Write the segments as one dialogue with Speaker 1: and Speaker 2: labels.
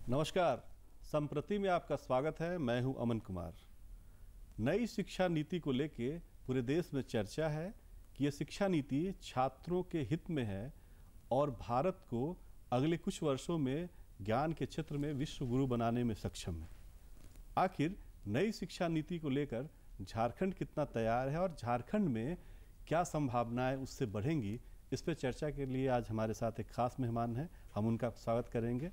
Speaker 1: नमस्कार, संप्रति में आपका स्वागत है। मैं हूं अमन कुमार। नई शिक्षा नीति को लेके पूरे देश में चर्चा है कि यह शिक्षा नीति छात्रों के हित में है और भारत को अगले कुछ वर्षों में ज्ञान के क्षेत्र में विश्व गुरु बनाने में सक्षम है। आखिर नई शिक्षा नीति को लेकर झारखंड कितना तैयार है और झारखंड में क्या संभावनाएं उससे बढ़ेंगी, इस पर चर्चा के लिए आज हमारे साथ एक खास मेहमान हैं। हम उनका स्वागत करेंगे।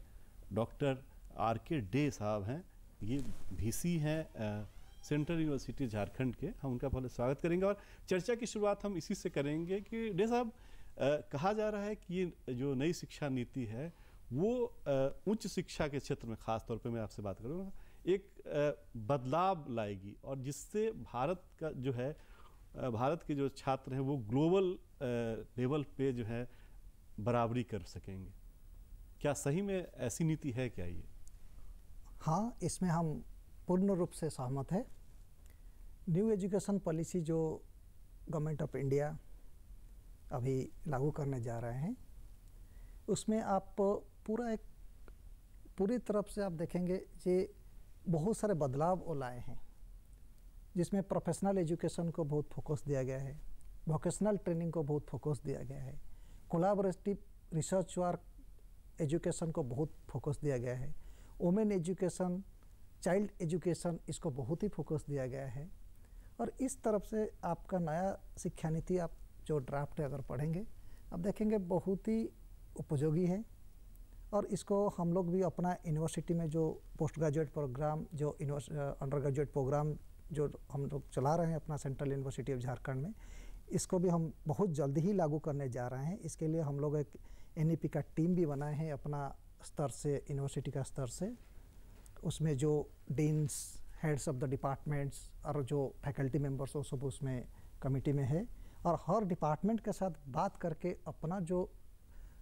Speaker 1: Doctor R K. डे साहब हैं, ये वीसी हैं सेंट्रल यूनिवर्सिटी झारखंड के। हम उनका पहले स्वागत करेंगे और चर्चा की शुरुआत हम इसी से करेंगे कि डे साहब, कहा जा रहा है कि ये जो नई शिक्षा नीति है वो उच्च शिक्षा के क्षेत्र में, खास तौर पे मैं आपसे बात करूँगा, एक बदलाव लाएगी और जिससे भारत का जो है, भारत के जो छात्र हैं वो ग्लोबल लेवल पे जो है बराबरी कर सकेंगे। क्या सही में ऐसी नीति है क्या ये?
Speaker 2: हाँ, इसमें हम पूर्ण रूप से सहमत है। न्यू एजुकेशन पॉलिसी जो गवर्नमेंट ऑफ इंडिया अभी लागू करने जा रहे हैं, उसमें आप पूरी तरफ से आप देखेंगे कि बहुत सारे बदलाव वो लाए हैं, जिसमें प्रोफेशनल एजुकेशन को बहुत फोकस दिया गया है, वोकेशनल ट्रेनिंग को बहुत फोकस दिया गया है, कोलैबोरेटिव रिसर्च वर्क एजुकेशन को बहुत फोकस दिया गया है, वुमेन एजुकेशन, चाइल्ड एजुकेशन, इसको बहुत ही फोकस दिया गया है। और इस तरफ से आपका नया शिक्षा नीति आप जो ड्राफ्ट है अगर पढ़ेंगे, आप देखेंगे बहुत ही उपयोगी है। और इसको हम लोग भी अपना यूनिवर्सिटी में जो पोस्ट ग्रेजुएट प्रोग्राम, जो अंडर ग्रेजुएट प्रोग्राम जो हम लोग चला रहे हैं अपना सेंट्रल यूनिवर्सिटी ऑफ झारखंड में, इसको भी हम बहुत जल्दी ही लागू करने जा रहे हैं। इसके लिए हम लोग एक एनईपी का टीम भी बनाए हैं अपना स्तर से, यूनिवर्सिटी का स्तर से। उसमें जो deans, heads of the departments और जो फैकल्टी मेंबर्स वो सब उसमें कमेटी में है। और हर डिपार्टमेंट के साथ बात करके अपना जो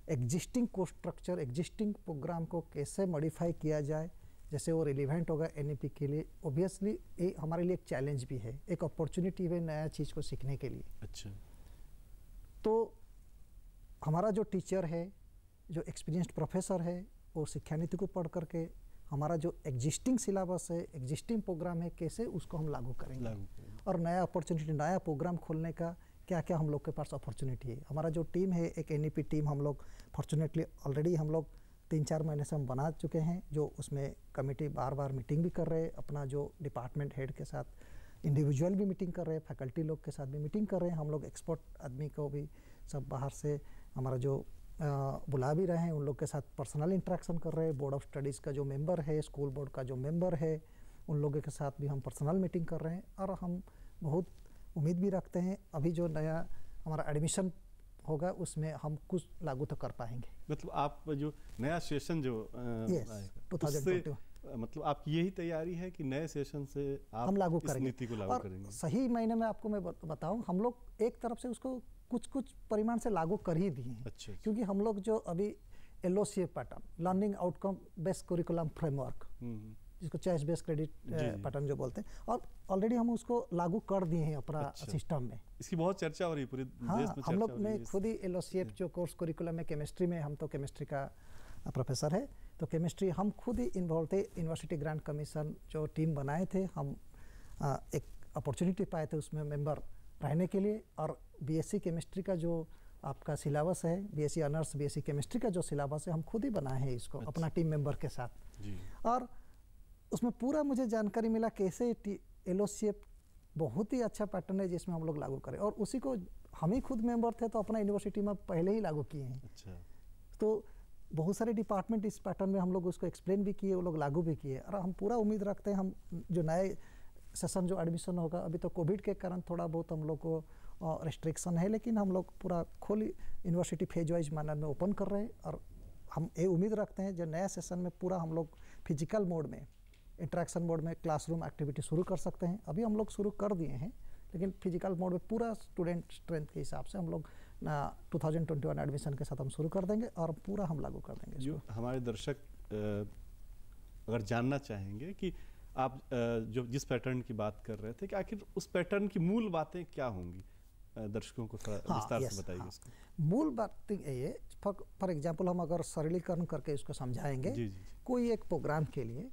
Speaker 2: existing course structure, existing programme को कैसे मॉडिफाई किया जाए, जैसे वो रिलेवेंट होगा एनईपी के लिए। ओबियसली ये हमारे लिए एक चैलेंज भी है, एक अपॉर्चुनिटी है नया चीज़ को सीखने के लिए।
Speaker 1: अच्छा, तो
Speaker 2: हमारा जो टीचर है, जो एक्सपीरियंस्ड प्रोफेसर है, वो शिक्षा नीति को पढ़ करके हमारा जो एग्जिस्टिंग सिलेबस है, एग्जिस्टिंग प्रोग्राम है, कैसे उसको हम लागू करेंगे। और नया अपॉर्चुनिटी, नया प्रोग्राम खोलने का क्या क्या हम लोग के पास अपॉर्चुनिटी है। हमारा जो टीम है, एक एनईपी टीम, हम लोग फॉर्चुनेटली ऑलरेडी हम लोग 3-4 महीने से हम बना चुके हैं, जो उसमें कमेटी बार बार मीटिंग भी कर रहे हैं, अपना जो डिपार्टमेंट हेड के साथ इंडिविजुअल भी मीटिंग कर रहे हैं, फैकल्टी लोग के साथ भी मीटिंग कर रहे हैं। हम लोग एक्सपर्ट आदमी को भी सब बाहर से हमारा जो बुला भी रहे हैं, उन लोग के साथ पर्सनल इंटरेक्शन कर रहे हैं। बोर्ड ऑफ स्टडीज़ का जो मेंबर है, स्कूल बोर्ड का जो मेंबर है, उन लोगों के साथ भी हम पर्सनल मीटिंग कर रहे हैं। और हम बहुत उम्मीद भी रखते हैं अभी जो नया हमारा एडमिशन होगा उसमें हम कुछ लागू तो कर पाएंगे।
Speaker 1: मतलब आप जो नया सेशन जो आएगा
Speaker 2: 2022,
Speaker 1: मतलब आपकी यही तैयारी है कि नए सेशन से आप
Speaker 2: हम लागू
Speaker 1: इस
Speaker 2: करेंगे,
Speaker 1: नीति को लागू करेंगे?
Speaker 2: सही महीने में आपको मैं बताऊं, हम लोग एक तरफ से उसको कुछ परिमाण से लागू कर ही दिए हैं।
Speaker 1: अच्छा।
Speaker 2: क्योंकि हम लोग जो अभी LOCF pattern, learning outcome based curriculum framework, जिसको चॉइस बेस्ड क्रेडिट पैटर्न जो बोलते हैं, और ऑलरेडी हम उसको लागू कर दिए हैं अपना सिस्टम में।
Speaker 1: इसकी बहुत चर्चा हो रही है पूरे देश में।
Speaker 2: हम लोग में खुद ही LOCF जो कोर्स करिकुलम में केमिस्ट्री में, हम तो केमिस्ट्री का प्रोफेसर है, तो केमिस्ट्री हम खुद ही इन्वॉल्व थे। यूनिवर्सिटी ग्रांट कमीशन जो टीम बनाए थे, हम एक अपॉर्चुनिटी पाए थे उसमें मेंबर रहने के लिए। और बीएससी केमिस्ट्री का जो आपका सिलेबस है, बीएससी ऑनर्स बीएससी केमिस्ट्री का जो सिलेबस है, हम खुद ही बनाए हैं इसको अपना टीम मेंबर के साथ जी। और उसमें पूरा मुझे जानकारी मिला कैसे LOCF बहुत ही अच्छा पैटर्न है जिसमें हम लोग लागू करें, और उसी को हम ही खुद मेंबर थे तो अपना यूनिवर्सिटी में पहले ही लागू किए हैं।
Speaker 1: अच्छा।
Speaker 2: तो बहुत सारे डिपार्टमेंट इस पैटर्न में हम लोग उसको एक्सप्लेन भी किए, वो लोग लागू भी किए। और हम पूरा उम्मीद रखते हैं हम जो नए सेशन जो एडमिशन होगा, अभी तो कोविड के कारण थोड़ा बहुत हम लोग को रिस्ट्रिक्शन है, लेकिन हम लोग पूरा खोली यूनिवर्सिटी फेज वाइज मैनर में ओपन कर रहे हैं। और हम ये उम्मीद रखते हैं जो नया सेशन में पूरा हम लोग फिजिकल मोड में, इंटरेक्शन मोड में क्लासरूम एक्टिविटी शुरू कर सकते हैं। अभी हम लोग शुरू कर दिए हैं, लेकिन फिजिकल मोड में पूरा स्टूडेंट स्ट्रेंथ के हिसाब से हम लोग 2021 एडमिशन के साथ हम शुरू कर देंगे और पूरा हम लागू कर देंगे।
Speaker 1: जो हमारे दर्शक अगर जानना चाहेंगे कि आप जो जिस पैटर्न की बात कर रहे थे, कि आखिर उस पैटर्न की मूल बातें क्या होंगी, दर्शकों को थोड़ा विस्तार से बताइए उसको।
Speaker 2: मूल बात ये फॉर एग्जांपल हम अगर सरलीकरण करके इसको समझाएंगे,
Speaker 1: जी, जी।
Speaker 2: कोई एक प्रोग्राम के लिए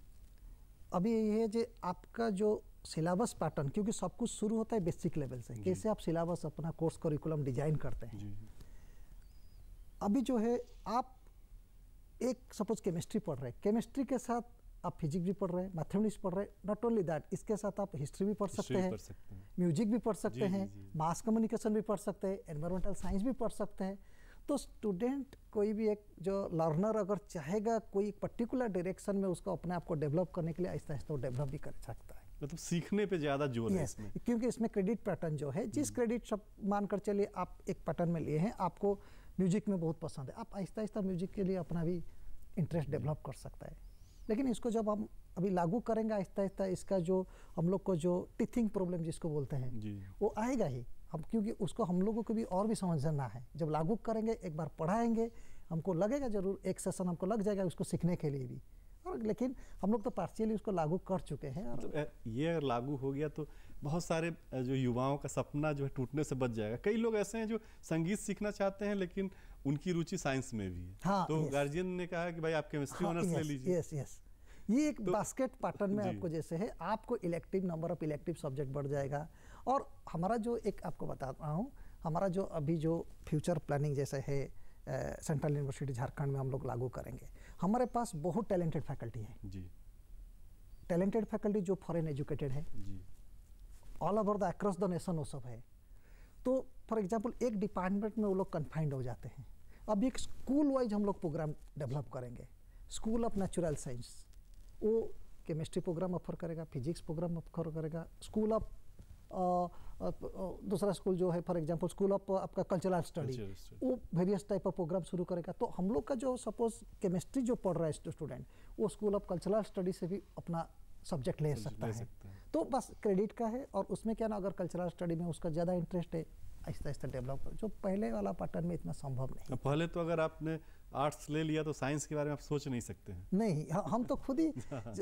Speaker 2: अभी ये है जो आपका जो सिलेबस पैटर्न, क्योंकि सब कुछ शुरू होता है बेसिक लेवल से, कैसे आप सिलेबस अपना कोर्स करिकुलम डिजाइन करते हैं।
Speaker 1: जी।
Speaker 2: अभी जो है आप एक सपोज केमिस्ट्री पढ़ रहे हैं, केमिस्ट्री के साथ आप फिजिक्स भी पढ़ रहे हैं, मैथमेटिक्स पढ़ रहे हैं, नॉट ओनली दैट, इसके साथ आप हिस्ट्री भी पढ़ सकते हैं, म्यूजिक भी पढ़ सकते हैं, मास कम्युनिकेशन भी पढ़ सकते हैं, एनवायरमेंटल साइंस भी पढ़ सकते हैं। तो स्टूडेंट कोई भी एक जो लर्नर अगर चाहेगा कोई पर्टिकुलर डायरेक्शन में उसको अपने आप को डेवलप करने के लिए आहिस्ता आहिस्ता वो डेवलप भी कर सकता है।
Speaker 1: मतलब सीखने पे ज़्यादा जोर है इसमें,
Speaker 2: क्योंकि इसमें क्रेडिट पैटर्न जो है, जिस क्रेडिट सब मानकर चलिए आप एक पैटर्न में लिए हैं, आपको म्यूजिक में बहुत पसंद है, आप आहिस्ता आहिस्ता म्यूजिक के लिए अपना भी इंटरेस्ट डेवलप कर सकता है। लेकिन इसको जब हम अभी लागू करेंगे आहिस्ता आहिस्ता, इसका जो हम लोग को जो टीचिंग प्रॉब्लम जिसको बोलते हैं वो आएगा ही हम, क्योंकि उसको हम लोगों को भी और भी समझना है। जब लागू करेंगे, एक बार पढ़ाएंगे, हमको लगेगा जरूर एक सेशन हमको लग जाएगा उसको सीखने के लिए भी, और लेकिन हम लोग तो पार्शियली उसको लागू कर चुके हैं। और
Speaker 1: तो ये अगर लागू हो गया तो बहुत सारे जो युवाओं का सपना जो है टूटने से बच जाएगा। कई लोग ऐसे हैं जो संगीत सीखना चाहते हैं लेकिन उनकी रुचि साइंस में भी है।
Speaker 2: हाँ,
Speaker 1: तो गार्जियन ने कहा कि भाई आप केमिस्ट्री ऑनर्स ले लीजिए।
Speaker 2: यस, ये एक बास्केट पैटर्न में आपको जैसे है, आपको elective number of elective subject बढ़ जाएगा। और हमारा जो एक आपको बता रहा हूँ, हमारा जो अभी जो फ्यूचर प्लानिंग जैसे है सेंट्रल यूनिवर्सिटी झारखंड में हम लोग लागू करेंगे, हमारे पास बहुत टैलेंटेड फैकल्टी है जी, टैलेंटेड फैकल्टी जो फॉरेन एजुकेटेड है जी, all over the across the nation वो सब है। तो फॉर एग्जांपल एक डिपार्टमेंट में वो लोग कन्फाइंड हो जाते हैं। अब एक स्कूल वाइज हम लोग प्रोग्राम डेवलप करेंगे। स्कूल ऑफ नेचुरल साइंस वो केमिस्ट्री प्रोग्राम ऑफर करेगा, फिजिक्स प्रोग्राम ऑफर करेगा। स्कूल ऑफ दूसरा स्कूल जो है फॉर एग्जांपल स्कूल ऑफ आपका कल्चरल स्टडी, वो वेरियस टाइप ऑफ प्रोग्राम शुरू करेगा। तो हम लोग का जो सपोज केमिस्ट्री जो पढ़ रहा है स्टूडेंट, वो स्कूल ऑफ कल्चरल स्टडी से भी अपना सब्जेक्ट ले सकता है। तो बस क्रेडिट का है, और उसमें क्या ना, अगर कल्चरल स्टडी में उसका ज़्यादा इंटरेस्ट है, आहिस्ता आहिस्ता डेवलप कर, जो पहले वाला पैटर्न में इतना संभव नहीं।
Speaker 1: पहले तो अगर आपने आर्ट्स ले लिया तो साइंस के बारे में आप सोच नहीं सकते हैं।
Speaker 2: नहीं, हम तो खुद ही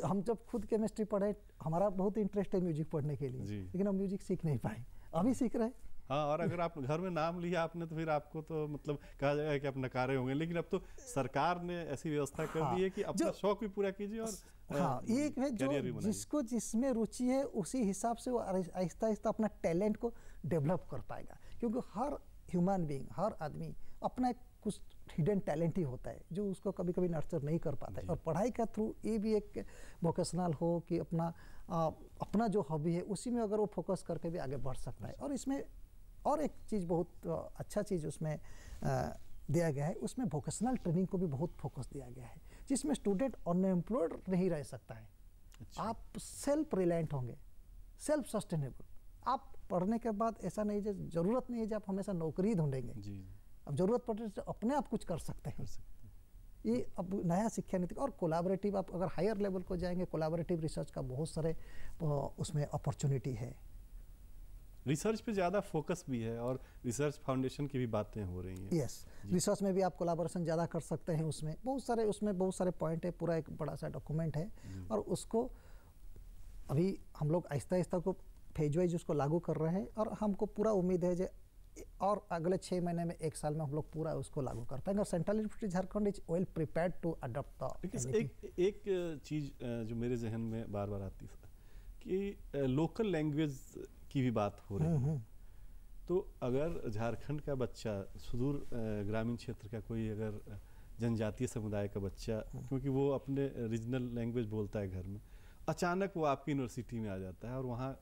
Speaker 2: हम जब खुद केमिस्ट्री पढ़े, हमारा बहुत इंटरेस्ट है म्यूजिक पढ़ने के लिए, लेकिन हम म्यूजिक सीख नहीं पाए, अभी सीख रहे हैं।
Speaker 1: हाँ, और अगर आप घर में नाम लिया आपने तो फिर आपको तो मतलब कहा जाएगा कि आप नकारे होंगे। लेकिन अब तो सरकार ने ऐसी व्यवस्था कर दी है कि अपना शौक भी पूरा कीजिए और
Speaker 2: एक है जो जिसको जिसमें रुचि है उसी हिसाब से वो आहिस्ता आहिस्ता अपना टैलेंट को डेवलप कर पाएगा। क्योंकि हर ह्यूमन बीइंग, हर आदमी अपना एक कुछ हिडन टैलेंट ही होता है जो उसको कभी कभी नर्चर नहीं कर पाता है। और पढ़ाई का थ्रू ये भी एक वोकेशनल हो कि अपना जो हॉबी है उसी में अगर वो फोकस करके भी आगे बढ़ सकता है। और इसमें और एक चीज़ बहुत अच्छा चीज़ उसमें दिया गया है, उसमें वोकेशनल ट्रेनिंग को भी बहुत फोकस दिया गया है, जिसमें स्टूडेंट अनएम्प्लॉयड नहीं रह सकता है। आप सेल्फ रिलायंट होंगे, सेल्फ सस्टेनेबल। आप पढ़ने के बाद ऐसा नहीं है, जरूरत नहीं है कि आप हमेशा नौकरी ढूंढेंगे जी। अब जरूरत पड़े तो अपने आप कुछ कर सकते हैं। ये अब नया शिक्षा नीति और कोलैबोरेटिव, आप अगर हायर लेवल को जाएंगे, कोलैबोरेटिव रिसर्च का बहुत सारे उसमें अपॉर्चुनिटी है।
Speaker 1: रिसर्च पे ज़्यादा फोकस भी है और रिसर्च फाउंडेशन की भी बातें हो रही हैं।
Speaker 2: यस, रिसर्च में भी आप कोलैबोरेशन ज़्यादा कर सकते हैं। उसमें बहुत सारे पॉइंट है, पूरा एक बड़ा सा डॉक्यूमेंट है। और उसको अभी हम लोग आहिस्ता आहिस्ता को फेज वाइज उसको लागू कर रहे हैं, और हमको पूरा उम्मीद है जो और अगले 6 महीने में 1 साल में हम लोग पूरा उसको लागू कर पाएंगे। और central university Jharkhand is well prepared to adopt the.
Speaker 1: एक चीज़ जो मेरे जहन में बार बार आती है कि लोकल लैंग्वेज की भी बात हो रही है। तो अगर झारखंड का बच्चा, सुदूर ग्रामीण क्षेत्र का कोई अगर जनजातीय समुदाय का बच्चा, क्योंकि वो अपने रीजनल लैंग्वेज बोलता है घर में, अचानक वो आपकी यूनिवर्सिटी में आ जाता है और वहाँ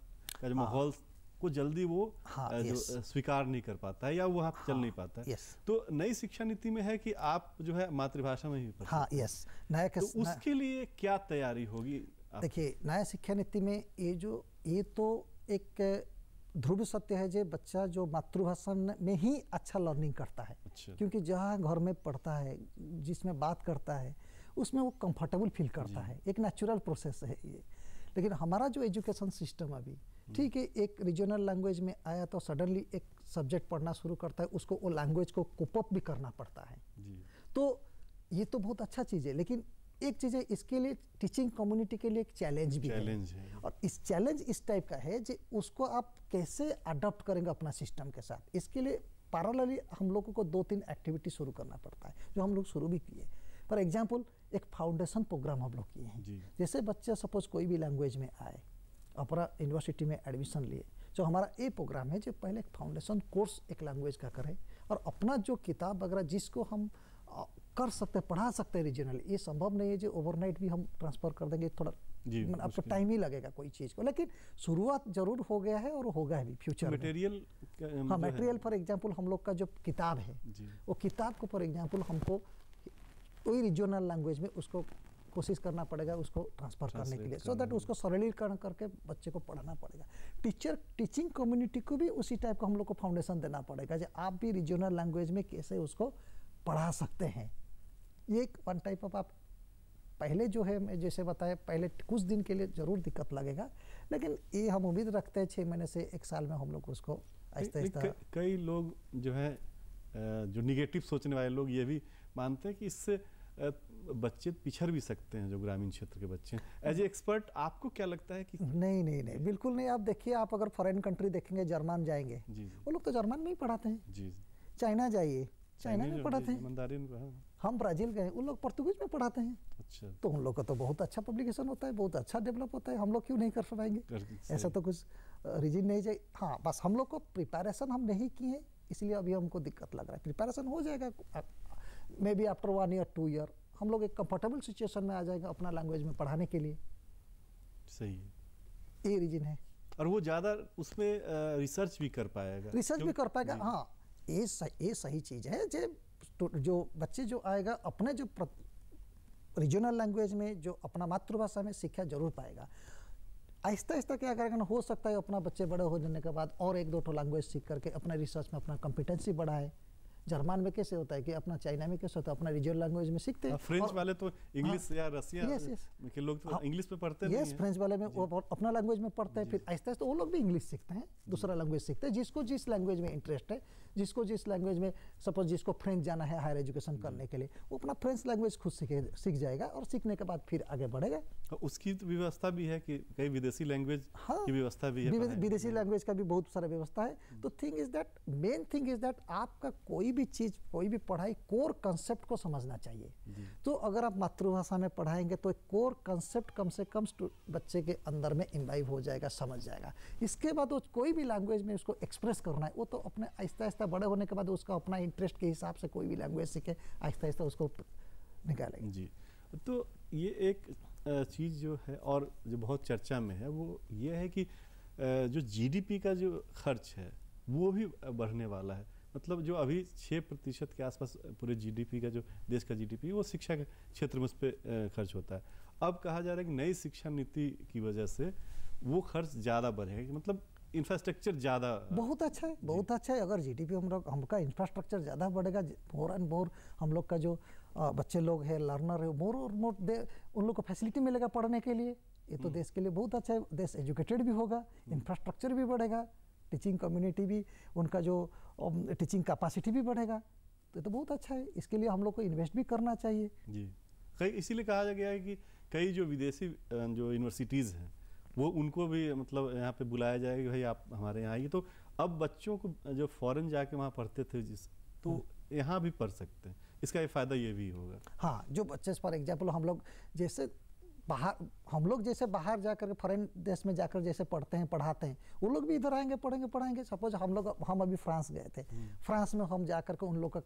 Speaker 1: का जो माहौल को जल्दी वो जो स्वीकार नहीं कर पाता है या वहाँ चल नहीं पाता है। तो नई शिक्षा नीति में है कि आप जो है मातृभाषा में ही पढ़ सकते हैं। तो उसके लिए क्या तैयारी होगी?
Speaker 2: देखिए, नया शिक्षा नीति में ये तो एक ध्रुव सत्य है जो बच्चा जो मातृभाषा में ही अच्छा लर्निंग करता है। क्योंकि जहाँ घर में पढ़ता है, जिसमें बात करता है, उसमें वो कंफर्टेबल फील करता है। एक नेचुरल प्रोसेस है ये। लेकिन हमारा जो एजुकेशन सिस्टम अभी ठीक है, एक रीजनल लैंग्वेज में आया तो सडनली एक सब्जेक्ट पढ़ना शुरू करता है, उसको वो लैंग्वेज को कोप अप भी करना पड़ता है। तो ये तो बहुत अच्छा चीज़ है, लेकिन एक चीज़ है, इसके लिए टीचिंग कम्युनिटी के लिए एक चैलेंज भी है। और इस चैलेंज इस टाइप का है कि उसको आप कैसे अडॉप्ट करेंगे अपना सिस्टम के साथ। इसके लिए पैरेलली हम लोगों को 2-3 एक्टिविटी शुरू करना पड़ता है, जो हम लोग शुरू भी किए। फॉर एग्जाम्पल एक फाउंडेशन प्रोग्राम हम लोग किए हैं। जैसे बच्चे सपोज कोई भी लैंग्वेज में आए, अपना यूनिवर्सिटी में एडमिशन लिए, जो हमारा ये प्रोग्राम है जो पहले एक फाउंडेशन कोर्स एक लैंग्वेज का करें और अपना जो किताब वगैरह जिसको हम कर सकते हैं, पढ़ा सकते हैं रीजनली। ये संभव नहीं है जो ओवरनाइट भी हम ट्रांसफ़र कर देंगे, थोड़ा आपको टाइम ही लगेगा कोई चीज़ को, लेकिन शुरुआत जरूर हो गया है और होगा भी फ्यूचर
Speaker 1: मटेरियल।
Speaker 2: हाँ, मटेरियल फॉर एग्जांपल हम लोग का जो किताब है वो किताब को फॉर एग्जांपल हमको कोई रीजनल लैंग्वेज में उसको कोशिश करना पड़ेगा उसको ट्रांसफ़र करने के लिए, सो दैट उसको सरलीकरण करके बच्चे को पढ़ाना पड़ेगा। टीचिंग कम्युनिटी को भी उसी टाइप का हम लोग को फाउंडेशन देना पड़ेगा जो आप भी रीजनल लैंग्वेज में कैसे उसको पढ़ा सकते हैं। ये एक वन टाइप ऑफ, आप पहले जो है मैं जैसे बताया, पहले कुछ दिन के लिए ज़रूर दिक्कत लगेगा, लेकिन ये हम उम्मीद रखते हैं 6 महीने से 1 साल में हम लोग उसको आहिस्ता आहिस्ता।
Speaker 1: कई लोग जो है जो निगेटिव सोचने वाले लोग ये भी मानते हैं कि इससे बच्चे पिछड़ भी सकते हैं, जो ग्रामीण क्षेत्र के बच्चे हैं। एज ए एक्सपर्ट आपको क्या लगता है कि
Speaker 2: नहीं बिल्कुल नहीं। आप देखिए, आप अगर फॉरेन कंट्री देखेंगे, जर्मन जाएंगे, वो लोग तो जर्मन में ही पढ़ाते हैं। चाइना जाइए, चाइना में पढ़ाते हैं। हम ब्राज़ील गए, उन लोग पोर्तुगीज में पढ़ाते हैं। अच्छा, तो उन लोग का तो बहुत अच्छा पब्लिकेशन होता है, बहुत अच्छा डेवलप होता है। हम लोग क्यों नहीं कर पाएंगे? ऐसा तो कुछ रीजन नहीं चाहिए। हाँ, बस हम लोग को प्रिपरेशन हम नहीं किए, इसलिए अभी हमको दिक्कत लग रहा है। प्रिपरेशन हो जाएगा may be after 1 year 2 year हम लोग एक कंफर्टेबल सिचुएशन में आ जाएगा अपना लैंग्वेज में पढ़ाने के लिए।
Speaker 1: सही है,
Speaker 2: ये रीजन है।
Speaker 1: और वो ज़्यादा उसमें रिसर्च भी कर पाएगा।
Speaker 2: हाँ, ये सही चीज़ है। जो बच्चे जो आएगा अपने जो रीजनल लैंग्वेज में जो अपना मातृभाषा में सीखा जरूर पाएगा। आहिस्ता आहिस्ता क्या करेगा ना, हो सकता है अपना बच्चे बड़े हो जाने के बाद और 1-2 लैंग्वेज सीख करके अपना रिसर्च में अपना कॉम्पिटेंसी बढ़ाए। जर्मन में कैसे होता है कि अपना, चाइना में कैसे होता है अपना रीजनल लैंग्वेज में सीखते हैं।
Speaker 1: फ्रेंच वाले तो इंग्लिश या रसिया के लोग तो इंग्लिश में पढ़ते हैं।
Speaker 2: फ्रेंच वाले में वो अपना लैंग्वेज में पढ़ते हैं, फिर आहिस्ता आहिस्ता वो लोग भी इंग्लिश सीखते हैं, दूसरा लैंग्वेज सीखते हैं। जिसको जिस लैंग्वेज में इंटरेस्ट है, जिसको जिस लैंग्वेज में, सपोज जिसको फ्रेंच जाना है हायर एजुकेशन करने के लिए, वो अपना फ्रेंच लैंग्वेज खुद सीख जाएगा और सीखने के बाद फिर आगे बढ़ेगा।
Speaker 1: उसकी व्यवस्था भी है कि कई विदेशी लैंग्वेज की व्यवस्था भी है।
Speaker 2: विदेशी लैंग्वेज का भी बहुत सारा व्यवस्था है। तो thing is that, main thing is that आपका कोई भी चीज़, कोई भी पढ़ाई कोर कंसेप्ट को समझना चाहिए। तो अगर आप मातृभाषा में पढ़ाएंगे तो एक कोर कंसेप्ट कम से कम बच्चे के अंदर में इम्बाइब हो जाएगा, समझ जाएगा। इसके बाद वो कोई भी लैंग्वेज में उसको एक्सप्रेस करना है, वो तो अपने आहिस्ता आहिस्ता बड़े होने के बाद उसका अपना इंटरेस्ट के हिसाब से कोई भी लैंग्वेज सीखे, आहिस्ता आहिस्ता उसको निकालेंगे।
Speaker 1: जी, तो ये एक चीज़ जो है और जो बहुत चर्चा में है वो ये है कि जो जीडीपी का जो खर्च है वो भी बढ़ने वाला है। मतलब जो अभी 6% के आसपास पूरे जीडीपी का, जो देश का जीडीपी, वो शिक्षा के क्षेत्र में उस पर खर्च होता है। अब कहा जा रहा है कि नई शिक्षा नीति की वजह से वो खर्च ज़्यादा बढ़ेगा, मतलब इंफ्रास्ट्रक्चर ज़्यादा।
Speaker 2: बहुत अच्छा है, बहुत अच्छा है। अगर जीडीपी हमका इंफ्रास्ट्रक्चर ज़्यादा बढ़ेगा, मोर एंड मोर हम लोग का जो बच्चे लोग हैं, लर्नर है, मोर और मोर उन लोग को फैसिलिटी मिलेगा पढ़ने के लिए। ये तो देश के लिए बहुत अच्छा है। देश एजुकेटेड भी होगा, इंफ्रास्ट्रक्चर भी बढ़ेगा, टीचिंग कम्युनिटी भी, उनका जो टीचिंग कैपेसिटी भी बढ़ेगा। तो बहुत अच्छा है। इसके लिए हम लोग को इन्वेस्ट भी करना चाहिए।
Speaker 1: जी, कई इसीलिए कहा गया है कि कई जो विदेशी जो यूनिवर्सिटीज़ हैं वो उनको भी मतलब यहाँ पे बुलाया जाएगा कि भाई आप हमारे यहाँ आइए। तो अब बच्चों को जो फॉरेन जाके वहाँ पढ़ते थे तो यहाँ भी पढ़ सकते हैं। इसका एक फ़ायदा ये भी होगा।
Speaker 2: हाँ, जो बच्चे फॉर एग्जाम्पल हम लोग जैसे बाहर जाकर फॉरेन देश में जाकर जैसे पढ़ते हैं, पढ़ाते हैं, वो लोग भी इधर आएंगे, पढ़ेंगे। सपोज हम अभी फ्रांस गए थे, फ्रांस में हम जाकर के उन लोग का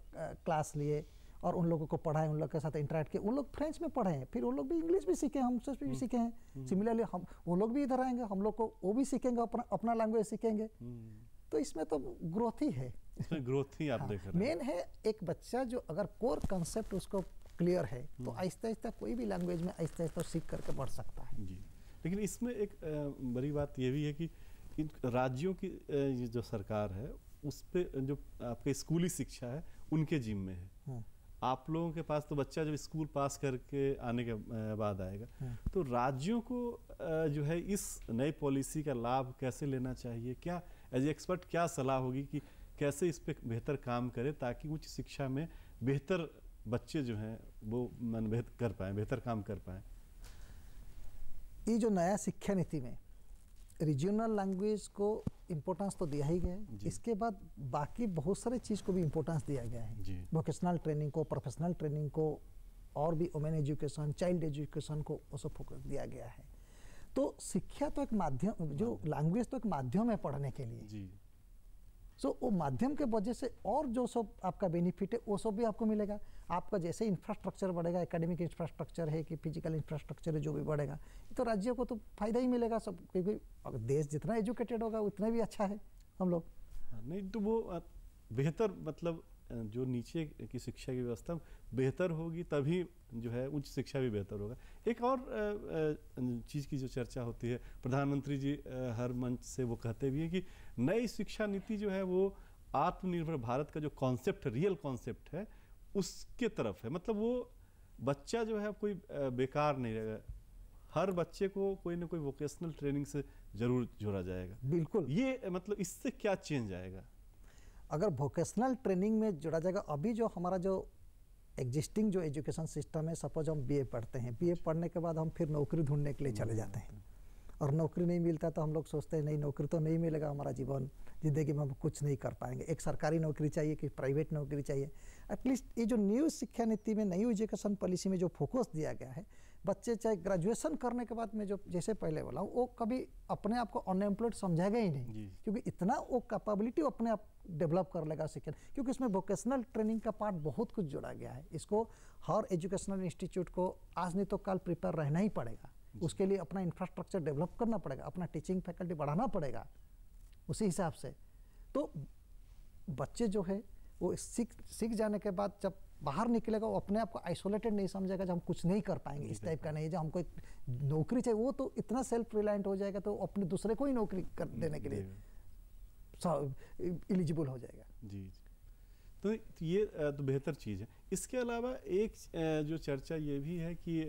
Speaker 2: क्लास लिए और उन लोगों को पढ़ाएं, उन लोग के साथ इंटरेक्ट किए। उन लोग फ्रेंच में पढ़े हैं, फिर उन लोग भी इंग्लिश भी सीखे, हमसे भी सीखे हैं। सिमिलरली हम, वो लोग भी इधर आएंगे, हम लोग को वो भी सीखेंगे, अपना लैंग्वेज सीखेंगे। तो इसमें तो ग्रोथ ही है,
Speaker 1: इसमें ग्रोथ ही आप देख रहे हैं।
Speaker 2: मेन है एक बच्चा जो अगर कोर कंसेप्ट उसको क्लियर है तो आहिस्ता आहिस्ता कोई भी लैंग्वेज में आहिस्ता आहिस्ता सीख करके बढ़ सकता है।
Speaker 1: जी, लेकिन इसमें एक बड़ी बात ये भी है कि इन राज्यों की जो सरकार है उस पे जो आपके स्कूली शिक्षा है उनके जिम्मे है। आप लोगों के पास तो बच्चा जब स्कूल पास करके आने के बाद आएगा, तो राज्यों को जो है इस नई पॉलिसी का लाभ कैसे लेना चाहिए? क्या एज एक्सपर्ट क्या सलाह होगी कि कैसे इस पे बेहतर काम करे ताकि उच्च शिक्षा में बेहतर बच्चे जो हैं वो बेहतर काम कर पाएँ?
Speaker 2: ये जो नया शिक्षा नीति में रीजनल लैंग्वेज को इम्पोर्टेंस तो दिया ही गया है, इसके बाद बाकी बहुत सारे चीज़ को भी इम्पोर्टेंस दिया गया है। वोकेशनल ट्रेनिंग को, प्रोफेशनल ट्रेनिंग को, और भी वुमेन एजुकेशन, चाइल्ड एजुकेशन को उसको फोकस दिया गया है। तो शिक्षा तो एक माध्यम, जो लैंग्वेज तो एक माध्यम है पढ़ने के लिए जी। सो वो माध्यम के वजह से और जो सब आपका बेनिफिट है वो सब भी आपको मिलेगा। आपका जैसे इंफ्रास्ट्रक्चर बढ़ेगा, एकेडमिक इंफ्रास्ट्रक्चर है कि फिजिकल इंफ्रास्ट्रक्चर है, जो भी बढ़ेगा तो राज्यों को तो फायदा ही मिलेगा सब, क्योंकि अगर देश जितना एजुकेटेड होगा उतना भी अच्छा है हम लोग।
Speaker 1: नहीं तो वो बेहतर, मतलब जो नीचे की शिक्षा की व्यवस्था बेहतर होगी तभी जो है उच्च शिक्षा भी बेहतर होगा। एक और चीज़ की जो चर्चा होती है, प्रधानमंत्री जी हर मंच से वो कहते भी हैं कि नई शिक्षा नीति जो है वो आत्मनिर्भर भारत का जो कॉन्सेप्ट, रियल कॉन्सेप्ट है, उसके तरफ है। मतलब वो बच्चा जो है कोई बेकार नहीं रहेगा, हर बच्चे को कोई ना कोई वोकेशनल ट्रेनिंग से जरूर जोड़ा जाएगा।
Speaker 2: बिल्कुल,
Speaker 1: ये मतलब इससे क्या चेंज आएगा
Speaker 2: अगर वोकेशनल ट्रेनिंग में जोड़ा जाएगा? अभी जो हमारा जो एग्जिस्टिंग जो एजुकेशन सिस्टम है, सपोज हम बीए पढ़ते हैं, बीए पढ़ने के बाद हम फिर नौकरी ढूंढने के लिए चले जाते हैं, और नौकरी नहीं मिलता तो हम लोग सोचते हैं नहीं नौकरी तो नहीं मिलेगा, हमारा जीवन ज़िंदगी में हम कुछ नहीं कर पाएंगे, एक सरकारी नौकरी चाहिए कि प्राइवेट नौकरी चाहिए। एटलीस्ट ये जो न्यू शिक्षा नीति में, नई एजुकेशन पॉलिसी में जो फोकस दिया गया है, बच्चे चाहे ग्रेजुएशन करने के बाद में जो जैसे पहले बोला हूँ, वो कभी अपने आप को अनएम्प्लॉयड समझेगा ही नहीं, क्योंकि इतना वो कैपेबिलिटी अपने आप डेवलप कर लेगा शिक्षा, क्योंकि इसमें वोकेशनल ट्रेनिंग का पार्ट बहुत कुछ जोड़ा गया है। इसको हर एजुकेशनल इंस्टीट्यूट को आज नहीं तो कल प्रिपेयर रहना ही पड़ेगा, उसके लिए अपना इंफ्रास्ट्रक्चर डेवलप करना पड़ेगा, अपना टीचिंग फैकल्टी बढ़ाना पड़ेगा उसी हिसाब से। तो बच्चे जो है वो सीख जाने के बाद जब बाहर निकलेगा वो अपने आप को आइसोलेटेड नहीं समझेगा, जब हम कुछ नहीं कर पाएंगे, इस टाइप का नहीं, जब हमको एक नौकरी चाहिए वो तो इतना सेल्फ रिलायंट हो जाएगा तो अपने दूसरे को ही नौकरी कर देने के लिए एलिजिबल हो जाएगा।
Speaker 1: जी, तो ये तो बेहतर चीज़ है। इसके अलावा एक जो चर्चा ये भी है कि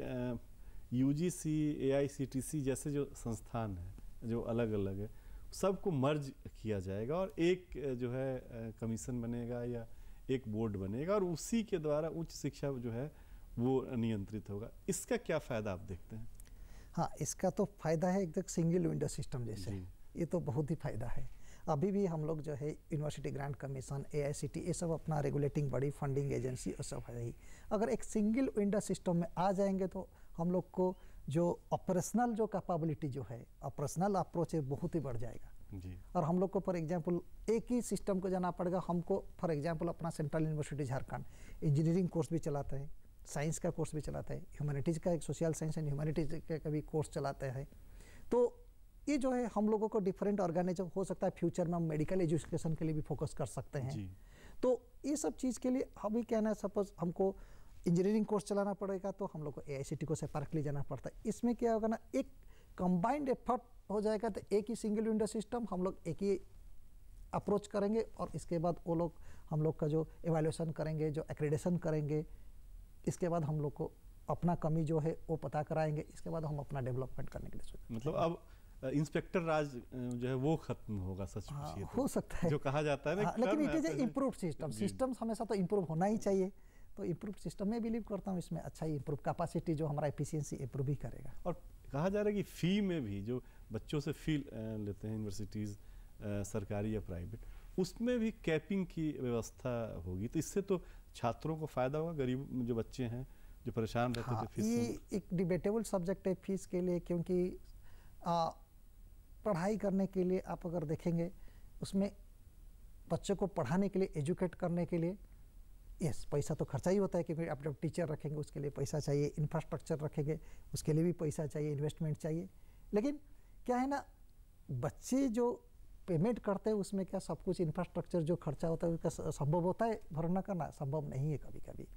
Speaker 1: यूजीसी, एआईसीटीई जैसे जो संस्थान है जो अलग अलग है, सबको मर्ज किया जाएगा और एक जो है कमीशन बनेगा या एक बोर्ड बनेगा और उसी के द्वारा उच्च शिक्षा जो है वो नियंत्रित होगा। इसका क्या फ़ायदा आप देखते हैं?
Speaker 2: हाँ, इसका तो फ़ायदा है एकदम सिंगल विंडो सिस्टम जैसे, ये तो बहुत ही फ़ायदा है। अभी भी हम लोग जो है यूनिवर्सिटी ग्रांट कमीशन, एआईसीटी, ये सब अपना रेगुलेटिंग बॉडी, फंडिंग एजेंसी और सब है ही। अगर एक सिंगल विंडो सिस्टम में आ जाएंगे तो हम लोग को जो ऑपरेशनल जो कैपेबिलिटी जो है, ऑपरेशनल अप्रोच है, बहुत ही बढ़ जाएगा जी। और हम लोग को फॉर एग्जांपल एक ही सिस्टम को जाना पड़ेगा। हमको फॉर एग्जांपल अपना central university Jharkhand engineering course भी चलाता है, साइंस का कोर्स भी चलाता है, ह्यूमैनिटीज़ का एक सोशल साइंस एंड ह्यूमैनिटीज़ का भी कोर्स चलाता है। तो ये जो है हम लोगों को डिफरेंट ऑर्गेनाइजेशन हो सकता है, फ्यूचर में हम मेडिकल एजुकेशन के लिए भी फोकस कर सकते हैं। तो ये सब चीज़ के लिए अभी क्या है, सपोज हमको इंजीनियरिंग कोर्स चलाना पड़ेगा तो हम लोग को एआईसीटी को सेपरेटली जाना पड़ता है। इसमें क्या होगा ना, एक कंबाइंड एफर्ट हो जाएगा, तो एक ही सिंगल विंडो सिस्टम, हम लोग एक ही अप्रोच करेंगे और इसके बाद वो लोग हम लोग का जो एवेल्यूएशन करेंगे, जो एक्रेडिटेशन करेंगे, इसके बाद हम लोग को अपना कमी जो है वो पता कराएंगे, इसके बाद हम अपना डेवलपमेंट करने के लिए सोचेंगे।
Speaker 1: मतलब अब इंस्पेक्टर राज जो है वो खत्म होगा सच में?
Speaker 2: हो सकता है,
Speaker 1: जो कहा जाता है ना,
Speaker 2: लेकिन it is improved system. Systems हमेशा तो इम्प्रूव होना ही चाहिए, तो इम्प्रूव सिस्टम में बिलीव करता हूँ, इसमें अच्छा ही इम्प्रूव कैपेसिटी जो हमारा एफिशिएंसी इम्प्रूव ही करेगा।
Speaker 1: और कहा जा रहा है कि फ़ी में भी जो बच्चों से फ़ी लेते हैं यूनिवर्सिटीज़, सरकारी या प्राइवेट, उसमें भी कैपिंग की व्यवस्था होगी, तो इससे तो छात्रों को फ़ायदा होगा, गरीब जो बच्चे हैं जो परेशान रहते थे फीस।
Speaker 2: ये एक डिबेटेबल सब्जेक्ट है फीस के लिए, क्योंकि पढ़ाई करने के लिए आप अगर देखेंगे उसमें बच्चों को पढ़ाने के लिए, एजुकेट करने के लिए यस पैसा तो खर्चा ही होता है, क्योंकि आप जब टीचर रखेंगे उसके लिए पैसा चाहिए, इंफ्रास्ट्रक्चर रखेंगे उसके लिए भी पैसा चाहिए, इन्वेस्टमेंट चाहिए। लेकिन क्या है ना, बच्चे जो पेमेंट करते हैं उसमें क्या सब कुछ इंफ्रास्ट्रक्चर जो खर्चा होता है उसका संभव होता है भरना करना? संभव नहीं है कभी कभी।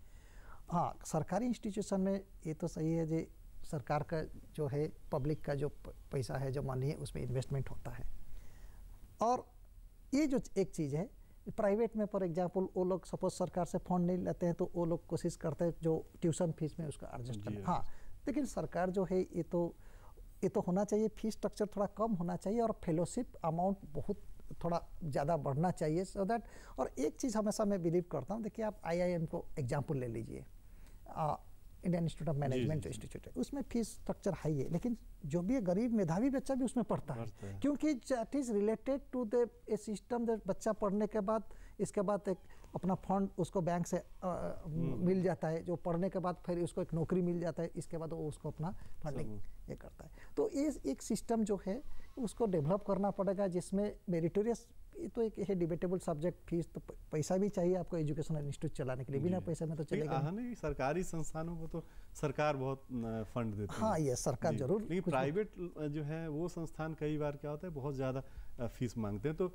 Speaker 2: हाँ, सरकारी इंस्टीट्यूशन में ये तो सही है जी, सरकार का जो है पब्लिक का जो पैसा है, जो मनी है, उसमें इन्वेस्टमेंट होता है। और ये जो एक चीज़ है प्राइवेट में, फॉर एग्जांपल वो लोग सपोज सरकार से फंड नहीं लेते हैं तो वो लोग कोशिश करते हैं जो ट्यूशन फीस में उसका एडजस्ट करना। हाँ, लेकिन सरकार जो है ये तो होना चाहिए, फीस स्ट्रक्चर थोड़ा कम होना चाहिए और फेलोशिप अमाउंट बहुत थोड़ा ज़्यादा बढ़ना चाहिए सो दैट। और एक चीज़ हमेशा मैं बिलीव करता हूँ, देखिए आप आईआईएम को एग्जाम्पल ले लीजिए, इंडियन इंस्टीट्यूट ऑफ मैनेजमेंट जो इंस्टीट्यूट है उसमें फीस स्ट्रक्चर हाई है, लेकिन जो भी गरीब मेधावी बच्चा भी उसमें पढ़ता है, क्योंकि that is related to the a system. बच्चा पढ़ने के बाद इसके बाद एक अपना फंड उसको बैंक से मिल जाता है, जो पढ़ने के बाद फिर उसको एक नौकरी मिल जाता है, इसके बाद वो उसको अपना फंडिंग ये करता है। तो ये एक सिस्टम जो है उसको डेवलप करना पड़ेगा, जिसमें मेरिटोरियस, ये तो एक है डिबेटेबल सब्जेक्ट, फीस तो पैसा भी चाहिए आपको एजुकेशनल इंस्टीट्यूट चलाने के लिए, बिना पैसे में तो चलेगा
Speaker 1: नहीं। सरकारी संस्थानों को तो सरकार बहुत फंड देती है।
Speaker 2: हाँ, ये सरकार जरूर,
Speaker 1: लेकिन प्राइवेट जो है वो संस्थान कई बार क्या होता है बहुत ज़्यादा फीस मांगते हैं। तो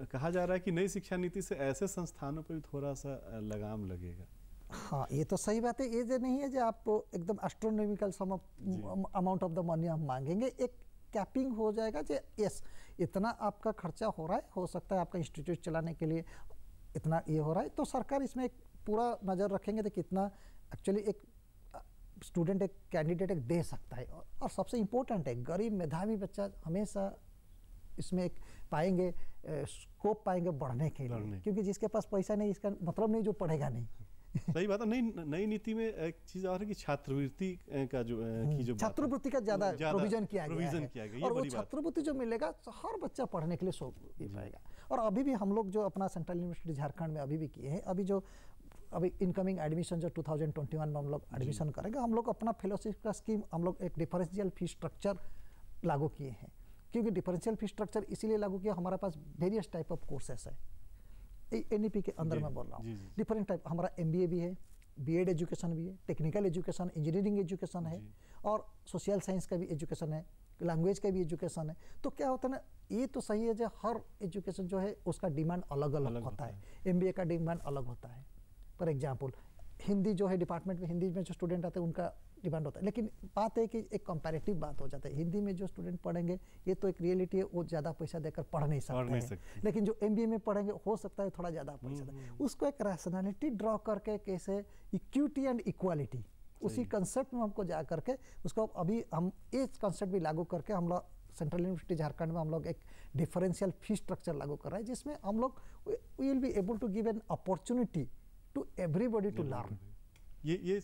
Speaker 1: कहा जा रहा है कि नई शिक्षा नीति से ऐसे संस्थानों पर भी थोड़ा सा लगाम लगेगा।
Speaker 2: हाँ, ये तो सही बात है। ये जो नहीं है जो आप एकदम astronomical some amount of the money हम मांगेंगे, एक कैपिंग हो जाएगा जो यस इतना आपका खर्चा हो रहा है, हो सकता है आपका इंस्टीट्यूट चलाने के लिए इतना ये हो रहा है, तो सरकार इसमें एक पूरा नज़र रखेंगे तो कितना एक्चुअली एक स्टूडेंट एक कैंडिडेट एक दे सकता है। और सबसे इम्पोर्टेंट है गरीब मेधावी बच्चा हमेशा इसमें एक पाएंगे, स्कोप पाएंगे बढ़ने के लिए, क्योंकि जिसके पास पैसा नहीं इसका मतलब नहीं जो पढ़ेगा नहीं।
Speaker 1: सही बात है। नई नीति में एक चीज और है कि छात्रवृत्ति का जो
Speaker 2: छात्रवृत्ति का ज्यादा प्रोविजन किया गया है, और वो छात्रवृत्ति जो मिलेगा हर बच्चा पढ़ने के लिए सो पाएगा। और अभी भी हम लोग जो अपना सेंट्रल यूनिवर्सिटी झारखंड में अभी भी किए हैं, अभी इनकमिंग एडमिशन जो 2021 में हम लोग एडमिशन करेंगे, हम लोग अपना फेलोशिप का स्कीम हम लोग एक डिफरेंशियल फीस स्ट्रक्चर लागू किए हैं। क्योंकि डिफरेंशियल फीस स्ट्रक्चर इसीलिए लागू किया, हमारे पास वेरियस टाइप ऑफ कोर्सेस है एनईपी के अंदर मैं बोल रहा हूँ, डिफरेंट टाइप। हमारा एमबीए भी है, बीएड एजुकेशन भी है, टेक्निकल एजुकेशन, इंजीनियरिंग एजुकेशन है, और सोशल साइंस का भी एजुकेशन है, लैंग्वेज का भी एजुकेशन है। तो क्या होता है ना, ये तो सही है जो हर एजुकेशन जो है उसका डिमांड अलग अलग होता है। एमबीए का डिमांड अलग होता है। फॉर एग्जाम्पल हिंदी जो है डिपार्टमेंट में, हिंदी में जो स्टूडेंट आते हैं उनका डिमांड होता है, लेकिन बात है कि एक कंपैरेटिव बात हो जाता है। हिंदी में जो स्टूडेंट पढ़ेंगे ये तो एक रियलिटी है, वो ज़्यादा पैसा देकर पढ़ नहीं सकते हैं, लेकिन जो एमबीए में पढ़ेंगे हो सकता है थोड़ा ज़्यादा पैसा दे। उसको एक रैशनैलिटी ड्रॉ करके कैसे इक्विटी एंड इक्वालिटी, उसी कंसेप्ट में हमको जा करके उसको अभी हम एक कंसेप्ट भी लागू करके हम लोग सेंट्रल यूनिवर्सिटी झारखंड में हम लोग एक डिफरेंशियल फीस स्ट्रक्चर लागू कर रहे हैं, जिसमें हम लोग we will be able to give an opportunity to everybody to learn.
Speaker 1: ये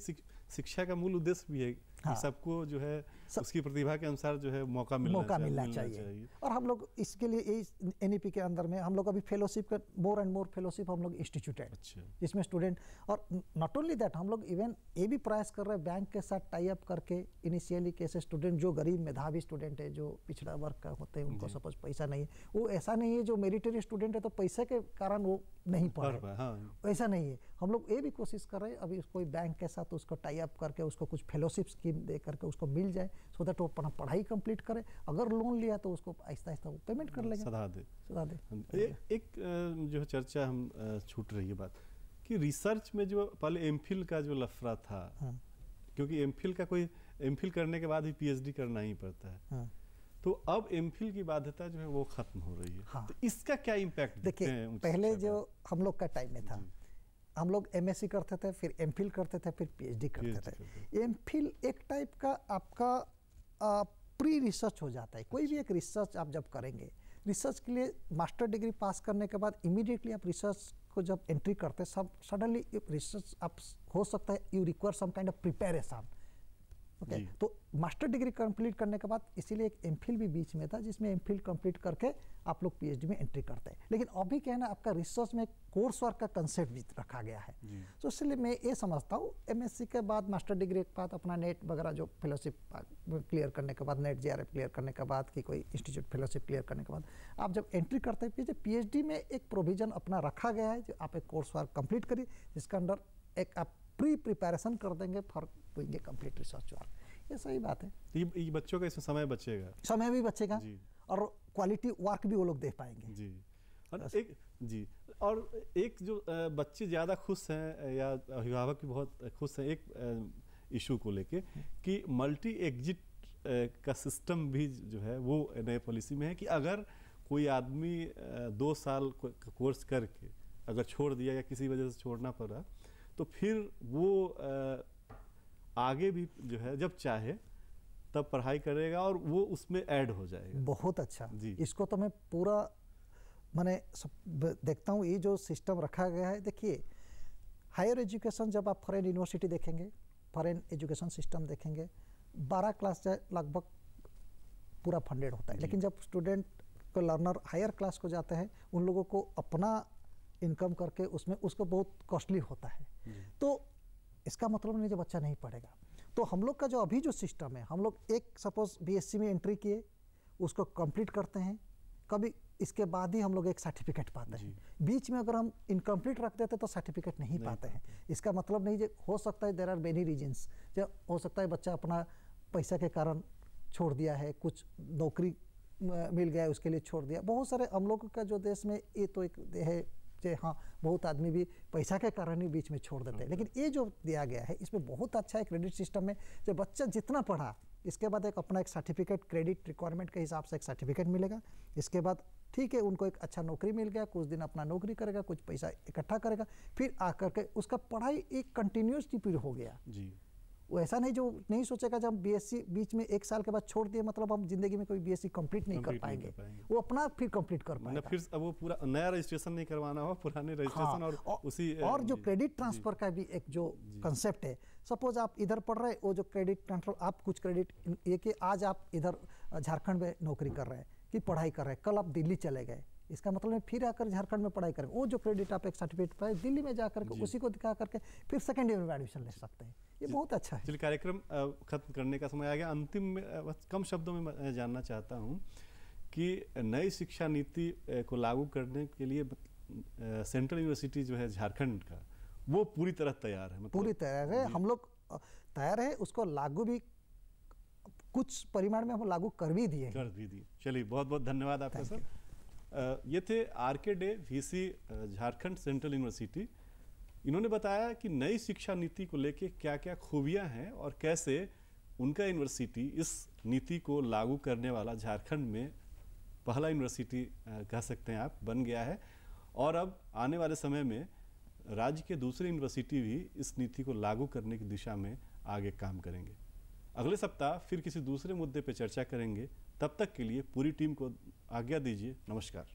Speaker 1: शिक्षा का मूल उद्देश्य भी है कि सबको जो है उसकी प्रतिभा के अनुसार जो है मौका मिलना चाहिए।
Speaker 2: और हम लोग इसके लिए एनईपी के अंदर में हम लोग अभी फेलोशिप का मोर एंड मोर फेलोशिप हम लोग इंस्टीट्यूटेड, जिसमें स्टूडेंट, और नॉट ओनली दैट हम लोग इवन ये भी प्रयास कर रहे हैं बैंक के साथ टाई अप करके इनिशियली कैसे स्टूडेंट जो गरीब मेधावी स्टूडेंट है, जो पिछड़ा वर्ग का होते हैं, उनको सपोज पैसा नहीं है, वो ऐसा नहीं है जो मेरिटरी स्टूडेंट है तो पैसे के कारण वो नहीं पढ़े, ऐसा नहीं है। हम लोग ये भी कोशिश कर रहे हैं अभी कोई बैंक के साथ उसको टाई अप करके उसको कुछ फेलोशिप स्कीम दे करके उसको मिल जाए, सो दैट वो अपना पढ़ाई कंप्लीट करे। अगर लोन लिया तो उसको आहिस्ता आहिस्ता वो पेमेंट कर लेगा, सदा दे।
Speaker 1: एक जो चर्चा हम छूट रही है बात कि रिसर्च में जो पहले एमफिल का जो लफड़ा था, क्योंकि एमफिल का कोई एमफिल करने के बाद ही पीएचडी करना ही पड़ता है, तो अब एमफिल की बाध्यता जो है वो खत्म हो रही है। तो इसका क्या इम्पैक्ट
Speaker 2: देखिए, पहले जो हम लोग का टाइम में था, हम लोग एमएससी करते थे, फिर एमफिल करते थे, फिर पीएचडी करते थे। एमफिल एक टाइप का आपका प्री रिसर्च हो जाता है। कोई भी एक रिसर्च आप जब करेंगे, रिसर्च के लिए मास्टर डिग्री पास करने के बाद इमीडिएटली आप रिसर्च को जब एंट्री करते हैं, सब सडनली रिसर्च आप हो सकता है you require some kind of preparation. Okay, तो मास्टर डिग्री कंप्लीट करने के बाद इसीलिए एक एमफिल भी बीच में था, जिसमें एमफिल कंप्लीट करके आप लोग पीएचडी में एंट्री करते हैं। लेकिन अभी क्या है ना, आपका रिसर्च में कोर्स वर्क का कंसेप्ट भी रखा गया है। तो इसलिए मैं ये समझता हूँ एमएससी के बाद, मास्टर डिग्री के बाद अपना नेट वगैरह जो फेलोशिप क्लियर करने के बाद, नेट जेआरएफ क्लियर करने के बाद, कि कोई इंस्टीट्यूट फेलोशिप क्लियर करने के बाद आप जब एंट्री करते हैं पीएचडी में, एक प्रोविजन अपना रखा गया है जो आप एक कोर्स वर्क कंप्लीट करिए, जिसके अंदर एक आप प्रिपरेशन कर देंगे for doing a complete research work. ये सही बात है।
Speaker 1: ये बच्चों का इसमें समय बचेगा,
Speaker 2: समय भी बचेगा और क्वालिटी वर्क भी वो लोग दे पाएंगे।
Speaker 1: और एक जो बच्चे ज़्यादा खुश हैं या अभिभावक भी बहुत खुश हैं एक इशू को लेके कि मल्टी एग्जिट का सिस्टम भी जो है वो नए पॉलिसी में है कि अगर कोई आदमी 2 साल कोर्स करके अगर छोड़ दिया या किसी वजह से छोड़ना पड़ा, तो फिर वो आगे भी जो है जब चाहे तब पढ़ाई करेगा और वो उसमें ऐड हो जाएगा।
Speaker 2: बहुत अच्छा, इसको तो मैं पूरा मैंने देखता हूँ ये जो सिस्टम रखा गया है, देखिए हायर एजुकेशन जब आप फॉरेन यूनिवर्सिटी देखेंगे, फॉरेन एजुकेशन सिस्टम देखेंगे, 12 क्लास लगभग पूरा फंडेड होता है, लेकिन जब स्टूडेंट को लर्नर हायर क्लास को जाते हैं उन लोगों को अपना इनकम करके उसमें उसको बहुत कॉस्टली होता है। तो इसका मतलब नहीं जो बच्चा नहीं पढ़ेगा। तो हम लोग का जो अभी जो सिस्टम है, हम लोग एक सपोज बीएससी में एंट्री किए, उसको कंप्लीट करते हैं, कभी इसके बाद ही हम लोग एक सर्टिफिकेट पाते हैं। बीच में अगर हम इनकम्प्लीट रख देते तो सर्टिफिकेट नहीं पाते हैं। इसका मतलब नहीं जो हो सकता है देयर आर मेनी रीजंस, जो हो सकता है बच्चा अपना पैसा के कारण छोड़ दिया है, कुछ नौकरी मिल गया है उसके लिए छोड़ दिया। बहुत सारे हम लोग का जो देश में ये तो एक है कि हाँ बहुत आदमी भी पैसा के कारण ही बीच में छोड़ देते हैं, लेकिन ये जो दिया गया है इसमें बहुत अच्छा है क्रेडिट सिस्टम में। जब बच्चा जितना पढ़ा इसके बाद एक अपना एक सर्टिफिकेट क्रेडिट रिक्वायरमेंट के हिसाब से एक सर्टिफिकेट मिलेगा। इसके बाद ठीक है उनको एक अच्छा नौकरी मिल गया, कुछ दिन अपना नौकरी करेगा, कुछ पैसा इकट्ठा करेगा, फिर आकर के उसका पढ़ाई एक कंटिन्यूस पीरियड हो गया जी। वो ऐसा नहीं जो नहीं सोचेगा जब बीएससी बीच में 1 साल के बाद छोड़ दिए मतलब हम जिंदगी में कोई बीएससी कंप्लीट नहीं कर पाएंगे। वो अपना फिर कंप्लीट कर पाएगा,
Speaker 1: फिर अब वो पूरा नया रजिस्ट्रेशन नहीं करवाना हो, पुराने रजिस्ट्रेशन। और उसी
Speaker 2: और जो क्रेडिट ट्रांसफर का भी एक जो कंसेप्ट है, सपोज आप इधर पढ़ रहे हैं, वो जो क्रेडिट ट्रांसफर आप कुछ क्रेडिट ये कि आज आप इधर झारखंड में नौकरी कर रहे हैं कि पढ़ाई कर रहे हैं, कल आप दिल्ली चले गए, इसका मतलब है फिर आकर झारखंड में पढ़ाई करें, वो जो क्रेडिट आप एक सर्टिफिकेट पाए दिल्ली में जाकर के उसी को दिखा करके फिर सेकेंड ईयर में एडमिशन ले सकते हैं। ये बहुत अच्छा है।
Speaker 1: चलिए कार्यक्रम खत्म करने का समय आ गया। अंतिम में कम शब्दों में मैं जानना चाहता हूँ कि नई शिक्षा नीति को लागू करने के लिए सेंट्रल यूनिवर्सिटी जो है झारखंड का वो पूरी तरह तैयार है? मतलब
Speaker 2: पूरी तैयार है, हम लोग तैयार है, उसको लागू भी कुछ परिमाण में हम लागू कर भी दिए।
Speaker 1: चलिए बहुत बहुत धन्यवाद आपका सर। ये थे R K. De VC Jharkhand central university. इन्होंने बताया कि नई शिक्षा नीति को लेके क्या क्या खूबियां हैं और कैसे उनका यूनिवर्सिटी इस नीति को लागू करने वाला झारखंड में पहला यूनिवर्सिटी कह सकते हैं आप बन गया है। और अब आने वाले समय में राज्य के दूसरे यूनिवर्सिटी भी इस नीति को लागू करने की दिशा में आगे काम करेंगे। अगले सप्ताह फिर किसी दूसरे मुद्दे पर चर्चा करेंगे। तब तक के लिए पूरी टीम को आज्ञा दीजिए। नमस्कार।